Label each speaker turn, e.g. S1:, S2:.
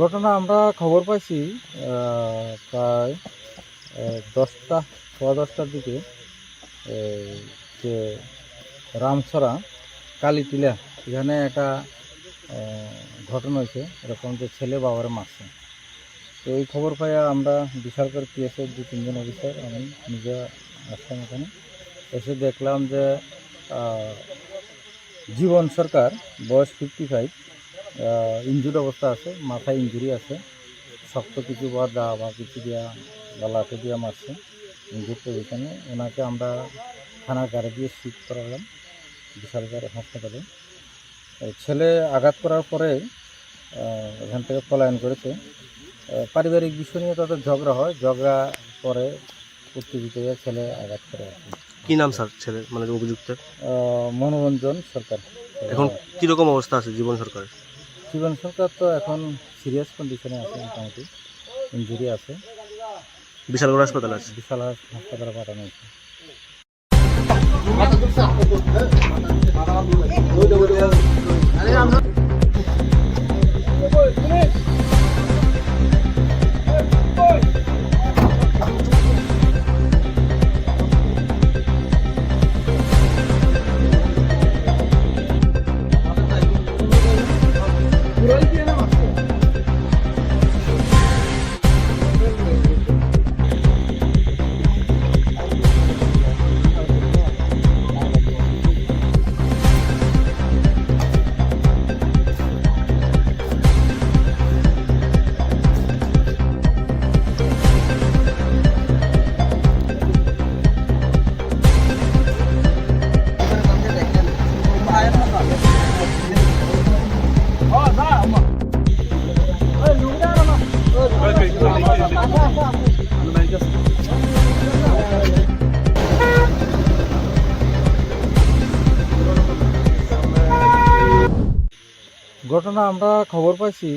S1: ঘটনা আমরা খবর পাইছি প্রায় 10টা সোয়া 10টার দিকে যে রামছড়া কালীটিলা এখানে একটা ঘটনা হয়েছে এরকম যে ছেলে বাবার মারছে। তো এই খবর পাই আমরা বিশালগড় পিএসের 2-3 জন অফিসার আমি নিজে আসলাম এখানে। এসে দেখলাম যে জীবন সরকার বয়স 55 ইনজুরি অবস্থা আছে, মাথায় ইঞ্জুরি আছে, শক্ত কিছু বা দা বা কিছু দিয়া বা লাঠি দিয়া মারছে ইঞ্জুর পজিশনে। ওনাকে আমরা থানার গাড়ি দিয়ে শিফট করালাম বিশালগড় হাসপাতালে। ছেলে আঘাত করার পরে এখান থেকে পলায়ন করেছে। পারিবারিক বিষয় নিয়ে তাদের ঝগড়া হয়, ঝগড়া পরে উত্তেজিত হয়ে ছেলে আঘাত করে।
S2: কি নাম স্যার ছেলের, মানে অভিযুক্তের?
S1: মনোরঞ্জন সরকার।
S2: এখন কীরকম অবস্থা আছে জীবন সরকারের?
S1: জীবন সরকার তো এখন সিরিয়াস কন্ডিশনে আছে, মোটামুটি ইঞ্জুরি আছে,
S2: বিশালগড় হাসপাতালে আছে।
S1: বিশাল হাসপাতালে পাঠানো হয়েছে। ঘটনা আমরা খবর পাইছি